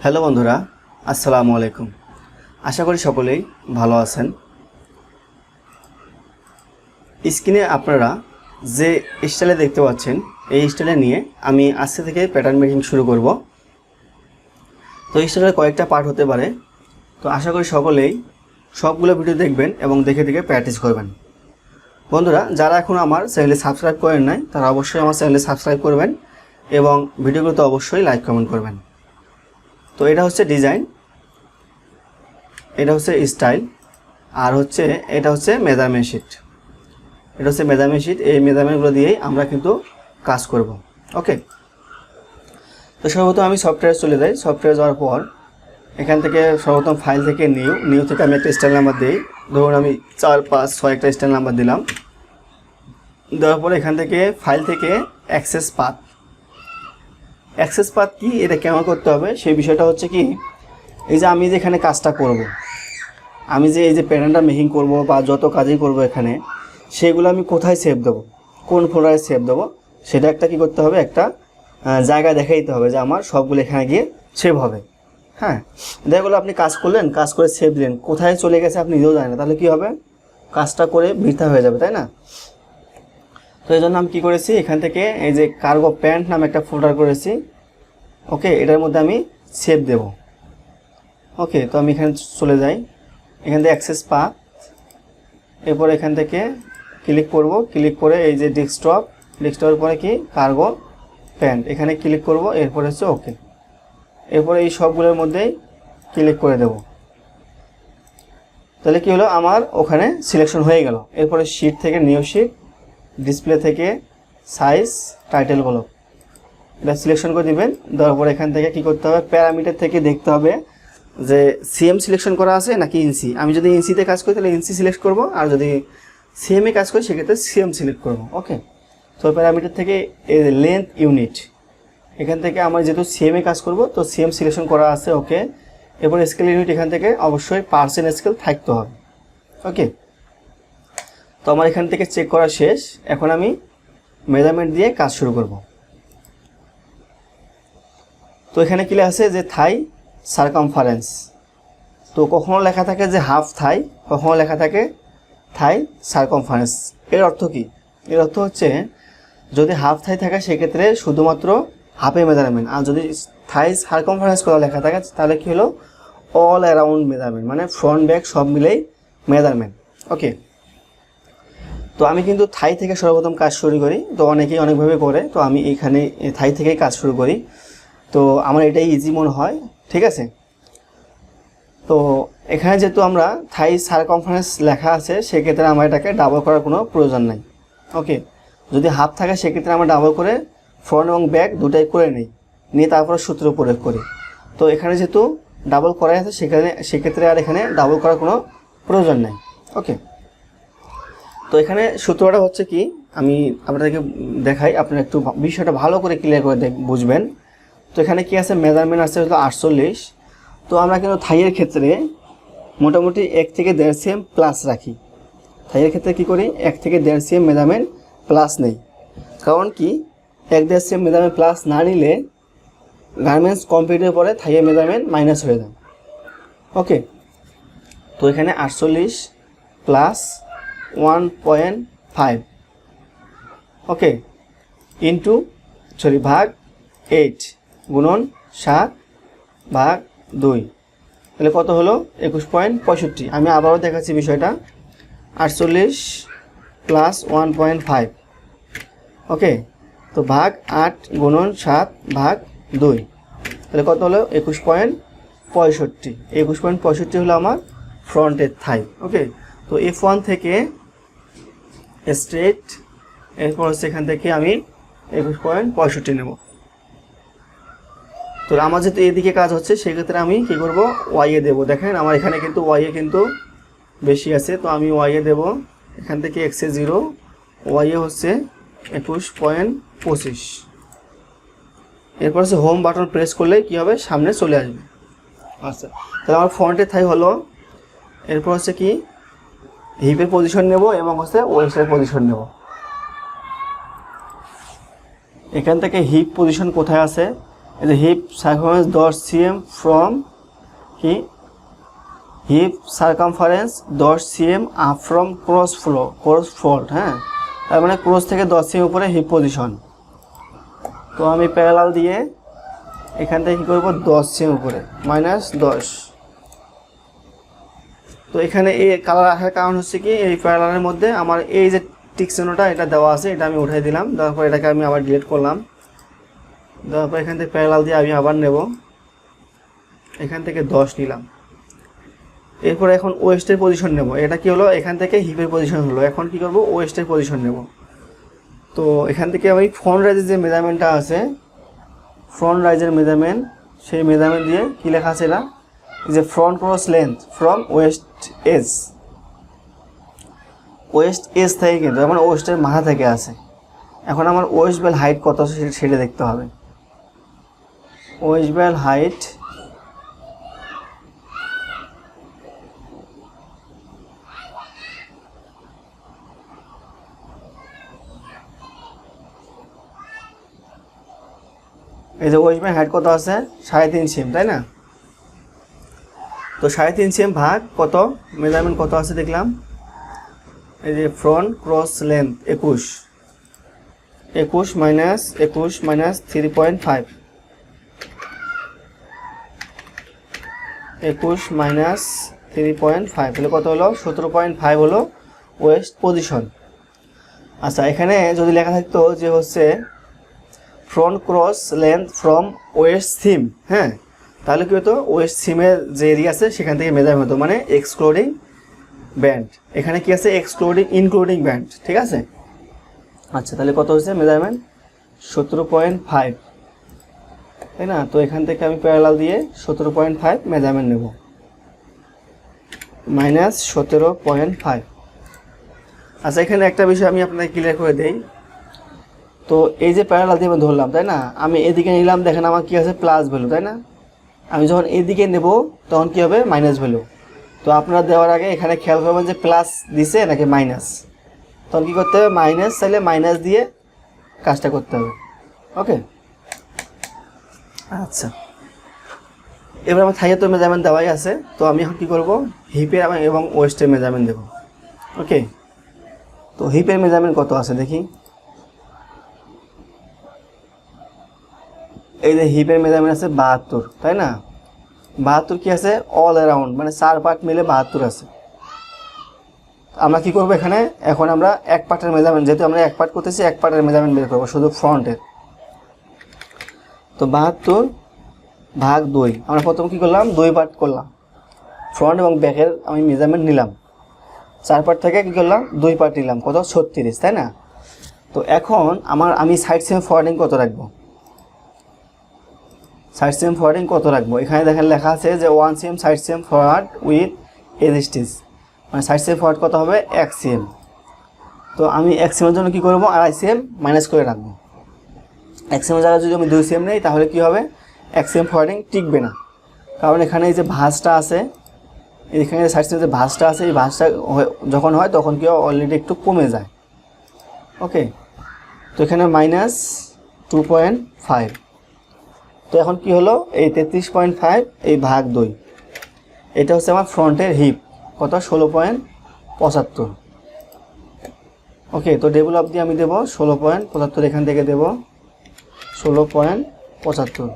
Hello বন্ধুরা, আসসালামু আলাইকুম। আশা করি সকলেই ভালো আছেন। স্ক্রিনে আপনারা যে স্টাইলে দেখতে পাচ্ছেন, এই স্টাইলে নিয়ে আমি আজকে থেকে প্যাটার্ন মেকিং শুরু করব। তো স্টাইলের কয়েকটা পার্ট হতে পারে, তো আশা করি সকলেই সবগুলো ভিডিও দেখবেন এবং দেখে দেখে প্র্যাকটিস করবেন। বন্ধুরা, যারা এখন আমার চ্যানেলে সাবস্ক্রাইব করেন নাই, তারা অবশ্যই আমার চ্যানেলে সাবস্ক্রাইব করবেন এবং ভিডিওগুলোতে অবশ্যই লাইক কমেন্ট করবেন। তো এটা হচ্ছে ডিজাইন, এটা হচ্ছে স্টাইল, আর এটা হচ্ছে মেজারমেন্ট শিট। এটা হচ্ছে মেজারমেন্ট শিট। এই মেজারমেন্টগুলো দিয়েই আমরা কিন্তু কাজ করব। ওকে, তো সর্বপ্রথম আমি সফটওয়্যারে চলে যাই। সফটওয়্যারে যাওয়ার পর এখান থেকে সর্বপ্রথম ফাইল থেকে নিউ থেকে আমি একটা স্টাইল নাম্বার দিই। ধরুন আমি 4, 5, 6 একটা স্টাইল নাম্বার দিলাম। দেওয়ার পর এখান থেকে ফাইল থেকে অ্যাক্সেস পাথ কি, এটা কেমন করতে হবে সেই বিষয়টা হচ্ছে কি, এই যে আমি যে এখানে কাজটা করব, আমি যে এই যে প্যাটার্নটা মেকিং করব বা যত কাজই করব এখানে, সেগুলো আমি কোথায় সেভ দেবো, কোন ফোল্ডারে সেভ দেবো, সেটা একটা কি করতে হবে, একটা জায়গা দেখাই দিতে হবে যে আমার সবগুলো এখানে গিয়ে সেভ হবে। হ্যাঁ, যেগুলো আপনি কাজ করলেন, কাজ করে সেভ দিলেন, কোথায় চলে গেছে আপনি নিজেও জানেন না, তাহলে কি হবে, কাজটা করে বৃথা হয়ে যাবে, তাই না? তো এই জন্য আমি কী করেছি, এখান থেকে এই যে কার্গো প্যান্ট নামে একটা ফোল্ডার করেছি। ওকে, এটার মধ্যে আমি সেভ দেব। ওকে, তো আমি এখানে চলে যাই, এখান থেকে অ্যাক্সেস পাথ, এরপর এখান থেকে ক্লিক করব, ক্লিক করে এই যে ডেস্কটপের পরে কি কার্গো প্যান্ট, এখানে ক্লিক করব, এরপর হচ্ছে ওকে। এরপরে এই সবগুলোর মধ্যেই ক্লিক করে দেব। তাহলে কি হলো, আমার ওখানে সিলেকশন হয়ে গেল। এরপরে শিট থেকে নিউ শিট, ডিসপ্লে থেকে সাইজ, টাইটেল ব্লক, এটা সিলেকশন করে দিবেন। দেওয়ার পর এখান থেকে কি করতে হবে, প্যারামিটার থেকে দেখতে হবে যে সিএম সিলেকশন করা আছে নাকি ইঞ্চি। আমি যদি ইঞ্চিতে কাজ করি তাহলে ইঞ্চি সিলেক্ট করব, আর যদি সিএমে কাজ করি সেক্ষেত্রে সিএম সিলেক্ট করব। ওকে, তো প্যারামিটার থেকে এই লেন্থ ইউনিট, এখান থেকে আমার যেহেতু সিএমে কাজ করব তো সিএম সিলেকশন করা আছে। ওকে, এরপর স্কেল ইউনিট, এখান থেকে অবশ্যই পার্সেন্ট স্কেল থাকতে হবে। ওকে, তো আমার এখান থেকে চেক করা শেষ। এখন আমি মেজারমেন্ট দিয়ে কাজ শুরু করব। তো এখানে কি আছে যে থাই সারকামফারেন্স, তো কখনো লেখা থাকে যে হাফ থাই, কখনো লেখা থাকে থাই সারকামফারেন্স। এর অর্থ কি? এর অর্থ হচ্ছে যদি হাফ থাই থাকে সেক্ষেত্রে শুধুমাত্র হাফে মেজারমেন্ট, আর যদি থাই সারকামফারেন্স করা লেখা থাকে তাহলে কি হলো, অল অ্যারাউন্ড মেজারমেন্ট, মানে ফ্রন্ট ব্যাক সব মিলেই মেজারমেন্ট। ওকে, তো আমি কিন্তু থাই থেকে সর্বপ্রথম কাজ শুরু করি, তো অনেকেই অনেকভাবে করে, তো আমি এইখানে থাই থেকেই কাজ শুরু করি, তো আমার এটাই ইজি মনে হয়। ঠিক আছে, তো এখানে যেহেতু আমরা থাই সারকামফারেন্স লেখা আছে সেক্ষেত্রে আমার এটাকে ডাবল করার কোনো প্রয়োজন নাই। ওকে, যদি হাফ থাকে সেক্ষেত্রে আমরা ডাবল করে ফ্রন্ট এবং ব্যাক দুটাই করে নিয়ে তারপরে সূত্র প্রয়োগ করি। তো এখানে যেহেতু ডাবল করা আছে সেক্ষেত্রে আর এখানে ডাবল করার কোনো প্রয়োজন নেই। ওকে, তো এখানে সূত্রটা হচ্ছে কি, আমি আপনাদেরকে দেখাই, আপনারা একটু বিষয়টা ভালো করে ক্লিয়ার করে বুঝবেন। তো এখানে কি আছে, মেজারমেন্ট আছে হলো 48। তো আমরা কিন্তু থাইয়ের ক্ষেত্রে মোটামুটি 1 থেকে 1.5 cm প্লাস রাখি। থাইয়ের ক্ষেত্রে কি করি, 1 থেকে 1.5 cm মেজারমেন্ট প্লাস নেই। কারণ কি, 1.5 cm মেজারমেন্ট প্লাস না নিলে গার্মেন্টস কমপ্লিটের পরে থাইয়ের মেজারমেন্ট মাইনাস হয়ে যায়। ওকে, তো এখানে 48 প্লাস 1.5, ওকে, ভাগ 8 গুণন 7 ভাগ 2, তাহলে কত হলো, 21.65। আমি আবারও দেখাচ্ছি বিষয়টা, 48 প্লাস 1.5, ওকে, তো ভাগ 8 গুণন 7 ভাগ 2, তাহলে কত হলো, 21.65। 21.65 হলো আমার ফ্রন্টের থাই। ওকে, তো F1 থেকে স্ট্রেট, এরপর হচ্ছে এখান থেকে আমি 21.65 নেব। তো আমার যেহেতু এদিকে কাজ হচ্ছে সেক্ষেত্রে আমি কী করব, ওয়াইয়ে দেবো। দেখেন আমার এখানে কিন্তু ওয়াইয়ে কিন্তু বেশি আছে, তো আমি ওয়াইয়ে দেবো। এখান থেকে এক্সে 0, ওয়াইয়ে হচ্ছে 21.25। এরপর হচ্ছে হোম বাটন প্রেস করলে কী হবে, সামনে চলে আসবে। আচ্ছা, তাহলে আমার ফ্রন্টের থাই হলো। এরপর হচ্ছে কি, হিপের পজিশন নেব এবং হচ্ছে ওয়েস্টের পজিশন নেব। এখান থেকে হিপ পজিশন কোথায় আছে এই যে হিপ সার্কামফারেন্স 10 cm ফ্রম কি hip circumference 10 cm up from cross fold, হ্যাঁ, তার মানে ক্রস থেকে 10 cm উপরে হিপ পজিশন। তো আমি প্যারালাল দিয়ে এখান থেকে কী করবো 10 cm উপরে -10। তো এখানে এই কালার আসার কারণ হচ্ছে কি এই প্যারালালের মধ্যে আমার এই যে টিক চিহ্নটা এটা দেওয়া আছে, এটা আমি উঠাই দিলাম, তারপর এটাকে আমি আবার ডিলিট করলাম। তারপর এখান থেকে প্যারালাল দিয়ে আমি আবার নেব, এখান থেকে 10 নিলাম। এরপরে এখন ওয়েস্টের পজিশন নেব। এটা কি হলো, এখান থেকে হিপের পজিশন হলো। এখন কি করব, ওয়েস্টের পজিশন নেব। তো এখান থেকে আমি ফ্রন্ট রাইজের যে মেজারমেন্টটা আছে, ফ্রন্ট রাইজের মেজারমেন্ট, সেই মেজারমেন্ট দিয়ে কি লেখা আছে, এটা যে front cross length from waist edge, waist edge থেকে কিন্তু মানে ওয়েস্টের মাথা থেকে আছে। এখন আমার ওয়েস্ট বেল হাইট কত আছে সেটা দেখতে হবে। ওয়েস্ট বেল হাইট এই যে ওয়েস্ট বেল হাইট কত আছে 3.5 cm, তাই না? তো 3.5 cm ভাগ কত মেজারমেন্ট কত আছে দেখলাম, এই যে ফ্রন্ট ক্রস লেন্থ 21 -21 -3.5, 21 - 3.5 হলে কত হলো, 17.5 হলো ওয়েস্ট পজিশন। আচ্ছা, এখানে যদি লেখা থাকতো যে হচ্ছে front cross length from waist seam, হ্যাঁ, তাহলে কি হতো, ওয়েস্ট সিমের যে এরিয়া আছে সেখান থেকে মেজারমেন্ট হতো, মানে এক্সক্লুডিং ব্যান্ড। এখানে কি আছে, ইনক্লুডিং ব্যান্ড, ঠিক আছে? আচ্ছা, তাহলে কত হচ্ছে মেজারমেন্ট 17.5, তাই না? তো এখান থেকে আমি প্যারালাল দিয়ে 17.5 মেজারমেন্ট নেব, -17.5। আচ্ছা, এখানে একটা বিষয় আমি আপনাকে ক্লিয়ার করে দেই। তো এই যে প্যারালাল দিয়ে আমি ধরলাম, তাই না? আমি এদিকে নিলাম, দেখেন আমার কি আছে, প্লাস ভ্যালু, তাই না? আমি যখন এদিকে নেব তখন কি হবে, মাইনাস ভ্যালু। তো আপনারা দেওয়ার আগে এখানে খেয়াল করবেন যে প্লাস দিছে নাকি মাইনাস। তখন কী করতে হবে, মাইনাস চাইলে মাইনাস দিয়ে কাজটা করতে হবে। ওকে, আচ্ছা, এবার আমার থাইয়ের তো মেজারমেন্ট দেওয়াই আছে। তো আমি এখন কী করবো, হিপের এবং ওয়েস্টের মেজারমেন্ট দেবো। ওকে, তো হিপের মেজারমেন্ট কত আছে দেখি। এই যে হিপের মেজারমেন্ট আছে 72, তাই না? 72 কি আছে, অল অ্যারাউন্ড, মানে 4 পার্ট মিলে 72 আছে। আমরা কি করব এখানে, এখন আমরা এক পার্টের মেজারমেন্ট, যেহেতু আমরা এক পার্ট করতেছি, এক পার্টের মেজারমেন্ট বের করবো শুধু ফ্রন্টের। তো 72 ভাগ 2, আমরা প্রথম কি করলাম, 2 পার্ট করলাম, ফ্রন্ট এবং ব্যাকের আমি মেজারমেন্ট নিলাম। 4 পার্ট থেকে কি করলাম, 2 পার্ট নিলাম, কত 36, তাই না? তো এখন আমি সাইড সেম ফরওয়ার্ডিং কত রাখবো, সাইড সেম ফরওয়ার্ডিং কত রাখবো। এখানে দেখেন লেখা আছে যে 1 cm side seam forward with edge stitch, মানে সাইড সেম ফরওয়ার্ড কত হবে 1 cm। তো আমি 1 cm এর জন্য কী করবো, 2.5 cm মাইনাস করে রাখবো। 1 cm এর জায়গায় যদি আমি 2 cm নেই তাহলে কি হবে, 1 cm ফরওয়ার্ডিং টিকবে না, কারণ এখানে এই যে ভাঁজটা আছে, এখানে সাইড সেম যে ভাঁজটা আছে, এই ভাঁজটা যখন হয় তখন কি অলরেডি একটু কমে যায়। ওকে, তো এখানে -2.5। তো এখন কি হলো, এই 33.5 এই ভাগ 2, এটা হচ্ছে আমার ফ্রন্টের হিপ, কত 16.75। ওকে, তো ডেভেলপ দিয়ে আমি দেবো 16.75, এখান থেকে দেবো 16.75।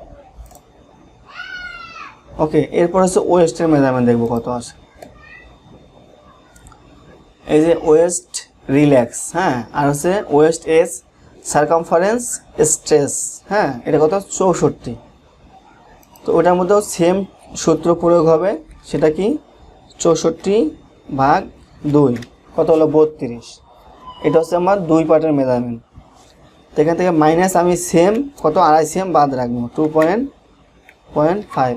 ওকে, এরপর হচ্ছে ওয়েস্টের মেজারমেন্ট দেখবো কত আছে। এই যে ওয়েস্ট রিল্যাক্স, হ্যাঁ, আর হচ্ছে ওয়েস্ট এজ সার্কামফারেন্স স্ট্রেস, হ্যাঁ, এটা কত 64। তো ওটার মধ্যেও সেম সূত্র প্রয়োগ হবে, সেটা কি 64 ভাগ 2, কত হলো 32। এটা হচ্ছে আমার 2 পার্টের মেজারমেন্ট। তো এখান থেকে মাইনাস আমি সেম কত 2.5 cm বাদ রাখবো, 2.5,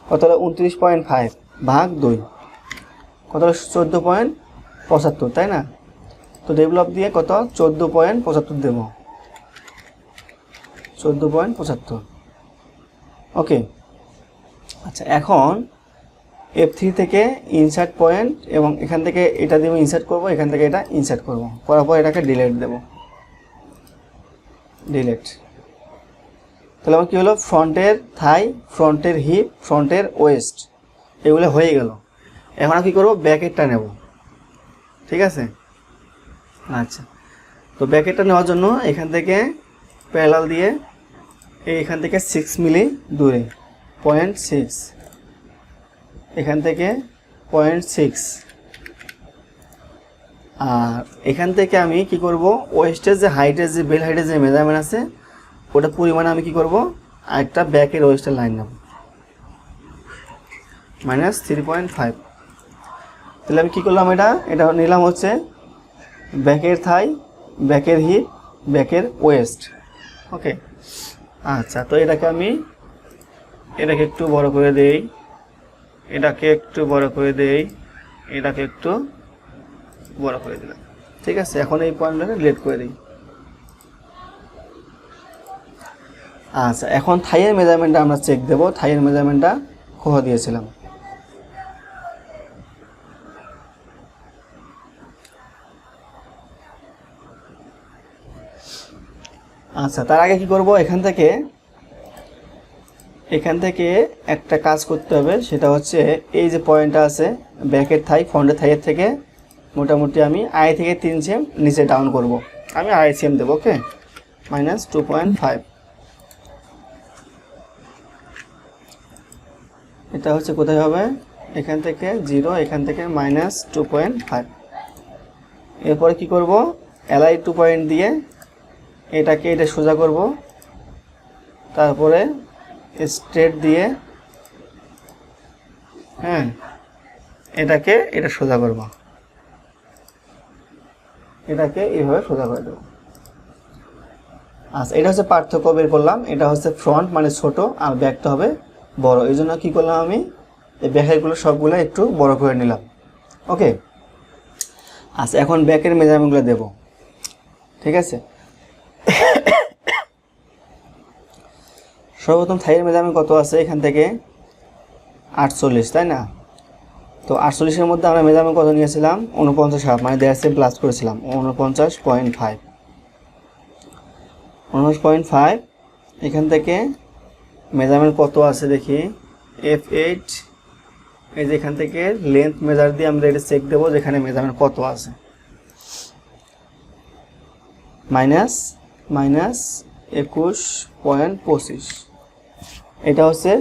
কত হলো 29.5 ভাগ 2, কত হলো 14.75, তাই না? তো ডেভেলপ দিয়ে কত 14.75 দেবো, 14.75। ওকে, আচ্ছা, এখন F3 থেকে ইনসার্ট পয়েন্ট, এবং এখান থেকে এটা দিয়ে ইনসার্ট করব, এখান থেকে এটা ইনসার্ট করব, করার পর এটাকে ডিলিট দেব, ডিলিট। তাহলে আমার কী হলো, ফ্রন্টের থাই, ফ্রন্টের হিপ, ফ্রন্টের ওয়েস্ট, এগুলো হয়ে গেল। এখন আমি কী করবো, ব্যাকেটটা নেব, ঠিক আছে। আচ্ছা, তো ব্যাকেটটা নেওয়ার জন্য এখান থেকে প্যারালাল দিয়ে এখান থেকে 6 মিলি দূরে 0.6, এখান থেকে 0.6, আর এখান থেকে আমি কি করব, ওয়েস্টের যে হাইটের যে বেল হাইটের যে মেজারমেন্ট আছে ওটা পরিমাণে আমি কি করব, আরেকটা ব্যাকের ওয়েস্টের লাইন নেব -3.5। তাহলে আমি কী করলাম, এটা নিলাম হচ্ছে ব্যাকের থাই, ব্যাকের হিপ, ব্যাকের ওয়েস্ট। ওকে, আচ্ছা, তো এটাকে একটু বড় করে দেই, এটাকে একটু বড় করে দেই, এটাকে একটু বড় করে দিলাম, ঠিক আছে। এখন এই পয়েন্টটাকে ডিলিট করে দিই। আচ্ছা, এখন থাইয়ের মেজারমেন্টটা আমরা চেক দেব। থাইয়ের মেজারমেন্টটা কত দিয়েছিলাম, আচ্ছা, তার আগে কি করব, এখান থেকে একটা কাজ করতে হবে, সেটা হচ্ছে এই যে পয়েন্টটা আছে ব্যাকের থাই, ফ্রন্টের থাইয়ের থেকে মোটামুটি আমি আড়াই থেকে 3 সেম নিচে ডাউন করব। আমি 2.5 সেম দেবো। ওকে, -2.5, এটা হচ্ছে কোথায় হবে, এখান থেকে 0, এখান থেকে -2.5। এরপরে কি করব, এলআই 2 পয়েন্ট দিয়ে এটা সোজা করব, তারপরে স্ট্রেট দিয়ে হ্যাঁ এটা সোজা করব, এটাকে এইভাবে সোজা করে দেবো। আচ্ছা, এটা হচ্ছে পার্থক্য বের করলাম। এটা হচ্ছে ফ্রন্ট মানে ছোট, আর ব্যাকটা হবে বড়। এই জন্য কী করলাম, আমি এই ব্যাকেরগুলো সবগুলো একটু বড় করে নিলাম। ওকে, আচ্ছা, এখন ব্যাকের মেজারমেন্টগুলো দেব, ঠিক আছে। সর্বপ্রথম থাইয়ের মেজারমেন্ট কত আছে, এখান থেকে 48, তাই না। তো 48-এর মধ্যে আমরা মেজারমেন্ট কত নিয়েছিলাম, 49 মানে দেয়াছে প্লাস করেছিলাম 49.5। 49.5 এখান থেকে মেজারমেন্ট কত আছে দেখি, F8, এই যে এখান থেকে লেন্থ মেজার দিয়ে আমরা এটা চেক দেবো যেখানে মেজারমেন্ট কত আছে, -21.25। এটা হচ্ছে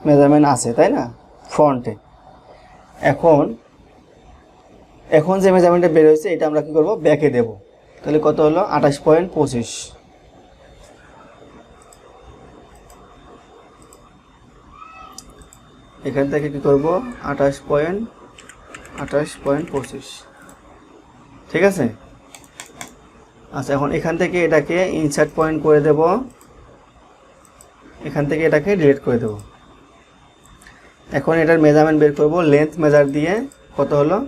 মেজারমেন্ট আছে, তাই না, ফ্রন্টে। এখন যে মেজারমেন্টটা বের হয়েছে এটা আমরা কি করব, ব্যাকে দেব। তাহলে কত হলো, 28.25। এখান থেকে কি করব, 28.25, ঠিক আছে। আচ্ছা, এখন এখান থেকে এটাকে ইনসার্ট পয়েন্ট করে দেব, এখান থেকে এটাকে ডিলিট করে দেব। এখন এটার মেজারমেন্ট বের করব, লেন্থ মেজার দিয়ে কত হলো,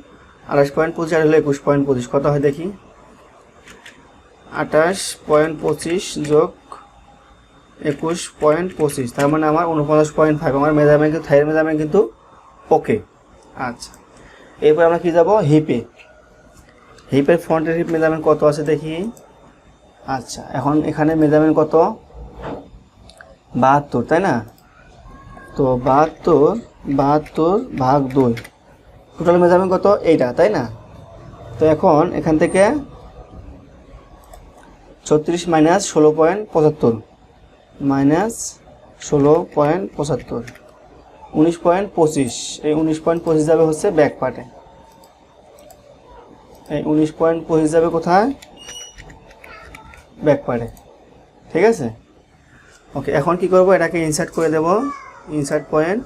28.25 আর হলো 21.25, কত হয় দেখি, 28.25 যোগ 21.25, তার মানে আমার 49.5। আমার মেজারমেন্ট কিন্তু, থাইয়ের মেজারমেন্ট কিন্তু ওকে। আচ্ছা, এরপর আমরা কি যাব, হিপের ফ্রন্টের হিপ মেজারমেন্ট কত আছে দেখি। আচ্ছা, এখন এখানে মেজারমেন্ট কত, 72, তাই না। তো 72 ভাগ 2, টোটাল মেজারমেন্ট কত, এইটা, তাই না। তো এখন এখান থেকে 36 - 16.75, -16.75, 19.25। এই 19.25 যাবে হচ্ছে ব্যাক পার্টে, এই 19.25 যাবে কোথায়, ব্যাক পার্টে, ঠিক আছে। ওকে, এখন কি করব, এটাকে ইনসার্ট করে দেব, ইনসার্ট পয়েন্ট,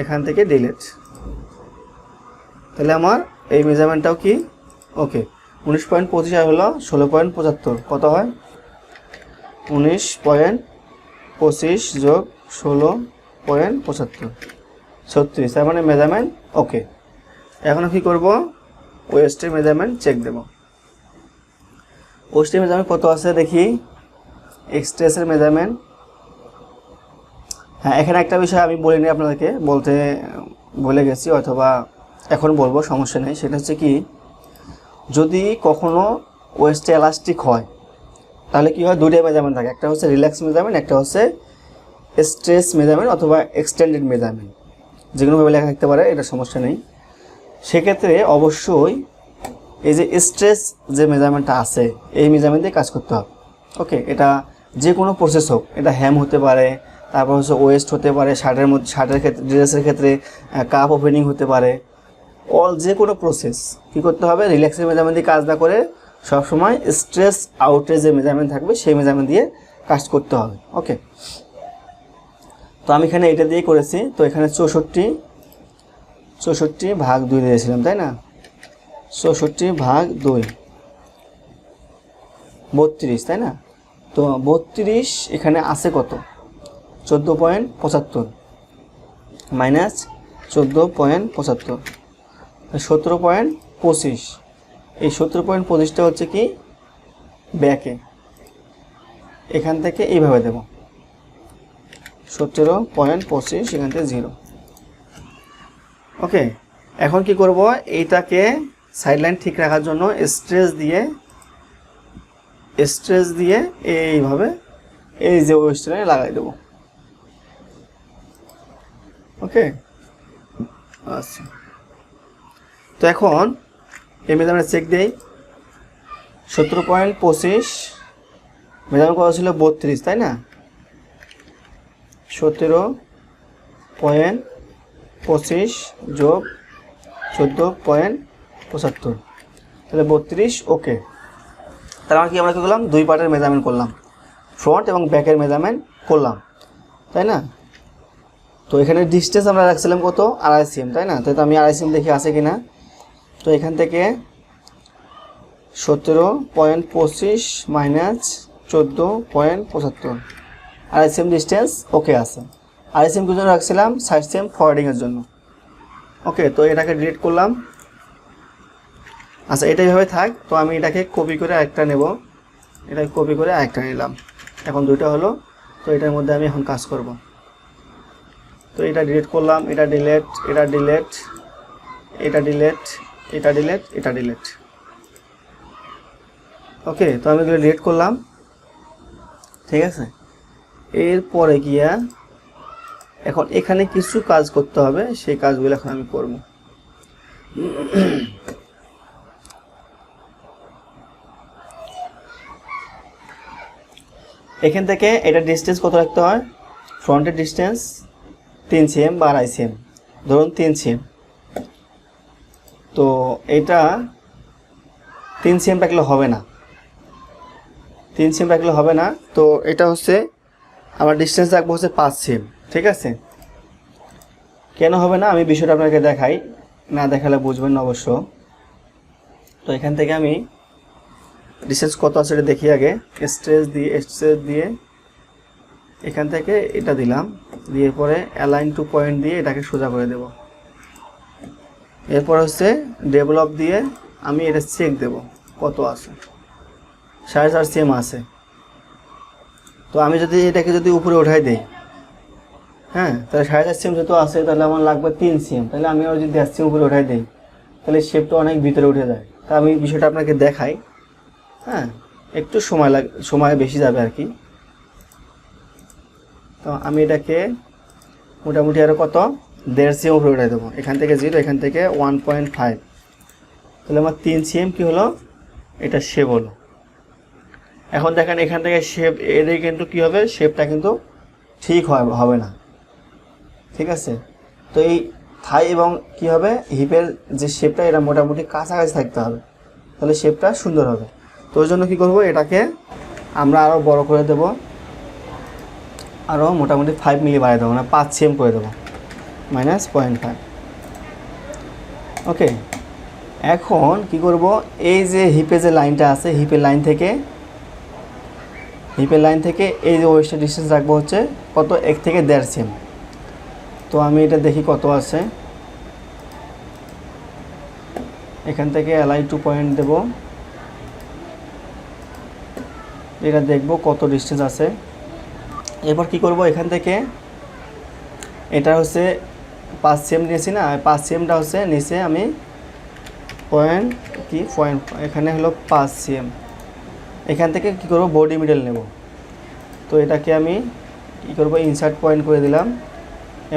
এখান থেকে ডিলিট। তাহলে আমার এই মেজারমেন্টটাও কি ওকে। 19.25 আর হলো 16.75, কত হয়, 19.25 যোগ 16.75, 36, তার মানে মেজারমেন্ট ওকে। এখন কি করব, ওয়েস্টের মেজারমেন্ট চেক দেব। ওয়েস্টের মেজারমেন্ট কত আছে দেখি, এক্সট্রেসের মেজারমেন্ট। হ্যাঁ, এখানে একটা বিষয় আমি বলিনি আপনাদেরকে, বলতে ভুলে গেছি, অথবা এখন বলবো, সমস্যা নেই। সেটা হচ্ছে কি, যদি কখনো ওয়েস্টে এলাস্টিক হয়, তাহলে কি হয়, দুইটাই মেজারমেন্ট থাকে, একটা হচ্ছে রিল্যাক্স মেজারমেন্ট, একটা হচ্ছে স্ট্রেস মেজারমেন্ট অথবা এক্সটেন্ডেড মেজারমেন্ট, যে কোনোভাবে লেখা থাকতে পারে, এটা সমস্যা নেই। সেক্ষেত্রে অবশ্যই এই যে স্ট্রেস যে মেজারমেন্টটা আছে এই মেজারমেন্ট দিয়ে কাজ করতে হবে। ওকে, এটা যে কোনো প্রসেস হোক, এটা হ্যাম হতে পারে, তারপর হচ্ছে ওয়েস্ট হতে পারে, শার্টের ক্ষেত্রে, ড্রেসের ক্ষেত্রে কাপ ওপেনিং হতে পারে, যে কোনো প্রসেস কী করতে হবে, রিল্যাক্সের মেজারমেন্ট দিয়ে কাজ না করে সবসময় স্ট্রেস আউটের যে মেজারমেন্ট থাকবে সেই মেজারমেন্ট দিয়ে কাজ করতে হবে। ওকে, তো আমি এখানে এটা দিয়ে করেছি। তো এখানে 64/2 দিয়েছিলাম, তাই না? 64/2 32, তাই না? তো 32 এখানে আছে কত, 14.75 মাইনাস 14.75, 17.25। এই 17.25টা হচ্ছে কি ব্যাকে, এখান থেকে এইভাবে দেব 17.25, এখান থেকে 0। ওকে, এখন কি করব, এইটাকে সাইডলাইন ঠিক রাখার জন্য স্ট্রেস দিয়ে এইভাবে এই যে ওয়েস্টার্নে লাগাই দেব। ওকে, আচ্ছা, তো এখন এই মেজারমেন্ট চেক দেই। 17.25 মেজারমেন্ট করা ছিল 32, তাই না? 17.25 যোগ 14.75, তাহলে 32। ওকে, তাহলে আমরা কি করলাম, দুই পার্টের মেজারমেন্ট করলাম, ফ্রন্ট এবং ব্যাকের মেজারমেন্ট করলাম, তাই না? তো এখানে ডিস্টেন্স আমরা রাখছিলাম কত, 2.5 cm, তাই না? তো আমি 2.5 cm দেখি আছে কিনা। তো এখান থেকে 17.25 মাইনাস 14.75, 2.5 cm ডিস্টেন্স ওকে আছে। 2.5 cm জন্য রাখছিলাম, 60 cm ফরওয়ার্ডিংয়ের জন্য। ওকে, তো এটাকে ডিলিট করলাম। আচ্ছা, এটা এইভাবে থাক। তো আমি এটাকে কপি করে আরেকটা নেব, এটাকে কপি করে আরেকটা নিলাম, এখন দুইটা হলো। তো এটার মধ্যে আমি এখন কাজ করব। তো এটা ডিলিট করলাম, এটা ডিলিট, এটা ডিলিট, এটা ডিলিট, এটা ডিলিট, এটা ডিলিট। ওকে, তো আমি এগুলো ডিলিট করলাম, ঠিক আছে? এরপরে গিয়া এখন এখানে কিছু কাজ করতে হবে, সেই কাজগুলো এখন আমি করব। এখান থেকে এটা ডিস্টেন্স কত রাখতে হয়, ফ্রন্টের ডিস্টেন্স 3 cm বা 2.5 cm, ধরুন 3 cm। তো এটা 3 cm রাখলে হবে না, 3 cm রাখলে হবে না। তো এটা হচ্ছে আমার ডিস্টেন্স রাখবো হচ্ছে 5 cm, ঠিক আছে? কেন হবে না আমি বিষয়টা আপনাকে দেখাই, না দেখালে বুঝবেন না অবশ্য। তো এখান থেকে আমি ডিস্টেন্স কত আছে এটা দেখি আগে। স্ট্রেস দিয়ে এখান থেকে এটা দিলাম, দিয়ে পরে অ্যালাইন টু পয়েন্ট দিয়ে এটাকে সোজা করে দেব। এরপর হচ্ছে ডেভেলপ দিয়ে আমি এটা চেক দেব কত আছে, 4.5 cm আছে। তো আমি যদি এটাকে উপরে উঠাই দেই, হ্যাঁ, তাহলে 4.5 cm যেহেতু আছে, তাহলে আমার লাগবে 3 cm। তাহলে আমি আর যদি 1 cm উপরে উঠাই দিই, তাহলে শেপটা অনেক ভিতরে উঠে যায়। তা আমি বিষয়টা আপনাকে দেখাই, হ্যাঁ, একটু সময় বেশি যাবে আর কি। তো আমি এটাকে মোটামুটি আরও কত, 1.5 cm উপরে উঠাই দেবো। এখান থেকে 0, এখান থেকে 1.5, তাহলে আমার 3 cm কি হলো, এটা শেপ হলো। এখন দেখেন এখান থেকে শেপ এটাই কিন্তু কী হবে, শেপটা কিন্তু ঠিক হবে না, ঠিক আছে? তো এই থাই এবং কি হবে, হিপের যে শেপটা, এটা মোটামুটি কাছাকাছি থাকতে হবে, তাহলে শেপটা সুন্দর হবে। তো ওই জন্য কী করবো, এটাকে আমরা আরও বড় করে দেব, আরও মোটামুটি 5 মিলি বাড়িয়ে দেবো, মানে 5 cm করে দেবো, -0.5। ওকে, এখন কি করব, এই যে হিপের যে লাইনটা আছে, হিপের লাইন থেকে এই যে ওয়েস্টের ডিস্টেন্স রাখবো হচ্ছে কত, 1 থেকে 1.5 cm। তো আমি এটা দেখি কত আছে, এখান থেকে অ্যালাইন টু পয়েন্ট দেব, এটা দেখব কত ডিস্টেন্স আছে। এরপর কি করব, এখান থেকে এটা হচ্ছে 5 cm নিয়েছি না, 5 cmটা হচ্ছে নিচে আমি পয়েন্ট এখানে হলো 5 cm, এখান থেকে কী করবো, বডি মিডল নেব। তো এটাকে আমি কী করবো, ইনসার্ট পয়েন্ট করে দিলাম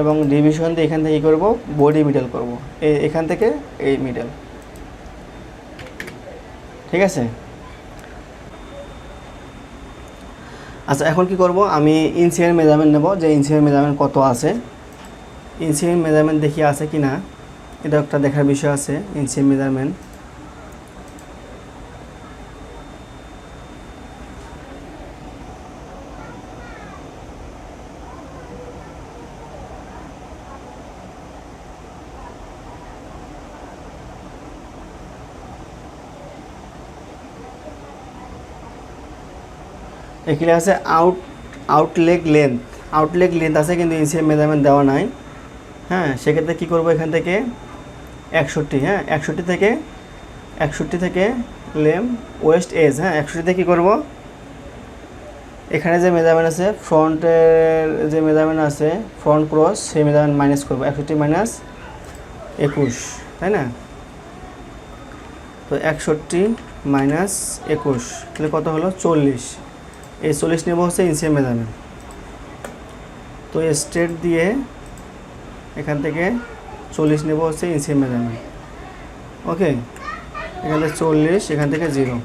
এবং ডিভিশন দিয়ে এখান থেকে কী করবো, বডি মিডল করব, এখান থেকে এই মিডল। ঠিক আছে। আচ্ছা, এখন কি করব, আমি ইঞ্চির মেজারমেন্ট নেব, যে ইঞ্চির মেজারমেন্ট কত আছে, ইঞ্চির মেজারমেন্ট দেখি আছে কি না, এটা একটা দেখার বিষয় আছে। ইঞ্চির মেজারমেন্ট এখানে আছে আউটলেগ লেন্থ আছে, কিন্তু ইঞ্চির মেজারমেন্ট দেওয়া নাই। হ্যাঁ, সেক্ষেত্রে কী করবো, এখান থেকে 61, হ্যাঁ 61 থেকে লেম ওয়েস্ট এজ, হ্যাঁ 61 থেকে কী করবো, এখানে যে মেজারমেন্ট আছে ফ্রন্টের যে মেজারমেন্ট আছে ফ্রন্ট ক্রস, সেই মেজারমেন্ট মাইনাস করবো, 61 মাইনাস 21, তাই না। তো 61 মাইনাস 21 তাহলে কত হলো, 40। এই 40 নেব হচ্ছে ইঞ্চির মেজারমেন্ট। তো স্ট্রেট দিয়ে এখান থেকে 40 নেব হচ্ছে ইঞ্চির মেজারমেন্ট। ওকে, এখান থেকে 40, এখান থেকে 0,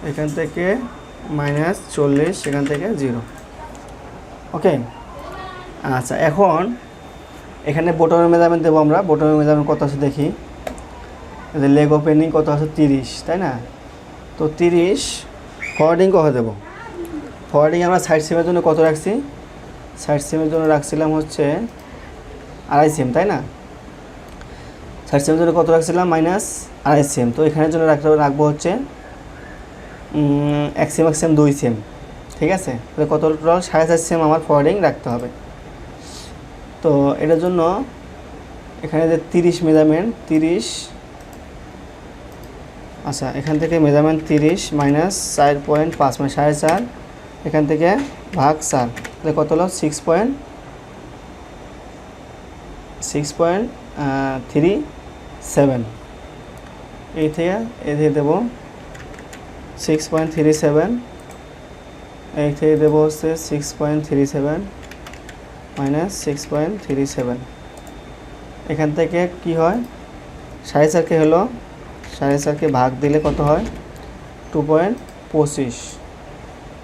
এখান থেকে মাইনাস 40, এখান থেকে 0। ওকে। আচ্ছা, এখন এখানে বটমের মেজারমেন্ট দেবো আমরা। বটমের মেজারমেন্ট কত আছে দেখি, লেগ ওপেনিং কত আছে, 30, তাই না। তো 30, ফরওয়ার্ডিং কত দেবো, ফরওয়ার্ডিং আমরা সাইড সিমের জন্য কত রাখছি, সাইড সিমের জন্য রাখছিলাম হচ্ছে 2.5 সেম, তাই না। সাইড সিমের জন্য কত রাখছিলাম, -2.5 সেম। তো এখানের জন্য রাখবো হচ্ছে 1 সেম 2 সেম, ঠিক আছে। তাহলে কত, টোটাল 4.5 সেম আমার ফরওয়ার্ডিং রাখতে হবে। তো এটার জন্য এখানে যে 30 মেজারমেন্ট, 30, আচ্ছা এখান থেকে মেজারমেন্ট 30 মাইনাস 4.5 মানে 4.5, এখান থেকে ভাগ 4, তাহলে কত হলো, 6.37। এই থেকে দেবো 6.37, এই থেকে দেবো হচ্ছে 6.37 মাইনাস 6.37। এখান থেকে কি হয়, 4.5কে হলো 4.5কে ভাগ দিলে কত হয়, 2.25।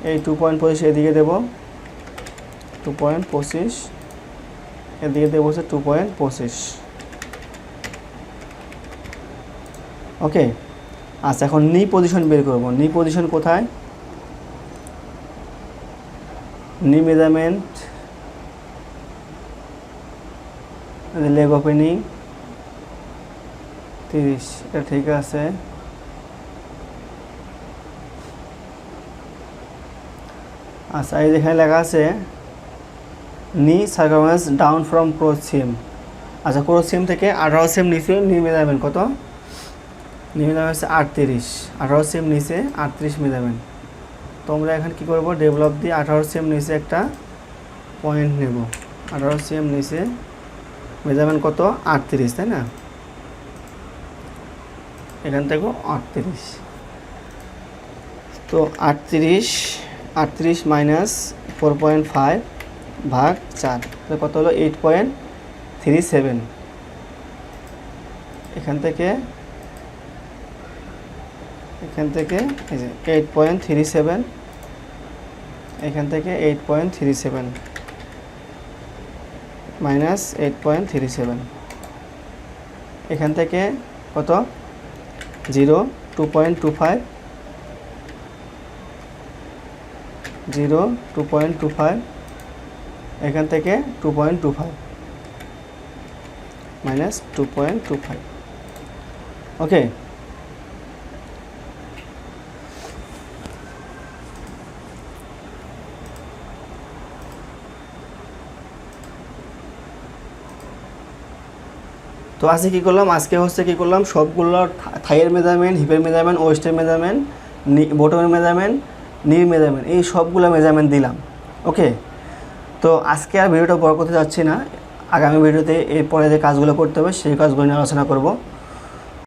এই 2.25 এদিকে দেবো 2.25, এদিকে দেবো হচ্ছে 2.25। ওকে। আচ্ছা, এখন নি পজিশন বের করব। নি পজিশন কোথায়, নি মেজারমেন্ট, লেগ ওপেনিং 30, এটা ঠিক আছে। আচ্ছা, এই যেখানে লেখা আছে নি সার্কামফারেন্স ডাউন ফ্রম ক্রস সিম। আচ্ছা, ক্রস সিম থেকে 18 সেম নিচে নি মেজারমেন্ট কত, নি মেজারমেন্ট হচ্ছে 38, 18 সেম নিচে 38 মেজারমেন্ট। তো আমরা এখন কী করবো, ডেভেলপ দিয়ে 18 সেম নিচে একটা পয়েন্ট নেব। 18 সেম নিচে মেজারমেন্ট কত, 38, তাই না। এখান থেকে 38, তো 38 মাইনাস 4.5 ভাগ 4, তাহলে কত হলো, 8.37। এখান থেকে এই যে 8.37, এখান থেকে 8.37 মাইনাস 8.37, এখান থেকে কত, 0, 2.25, 2.25, এখান থেকে 2.25 মাইনাস 2.25। ওকে। তো আজকে কী করলাম, সবগুলো থাইয়ের মেজারমেন্ট, হিপের মেজারমেন্ট, ওয়েস্টের মেজারমেন্ট, বটমের মেজারমেন্ট, নির মেজারমেন্ট, এই সবগুলো মেজারমেন্ট দিলাম। ওকে। তো আজকে আর ভিডিওটা বড় করতে যাচ্ছি না, আগামী ভিডিওতে এরপরে যে কাজগুলো করতে হবে সেই কাজগুলো নিয়ে আলোচনা করব।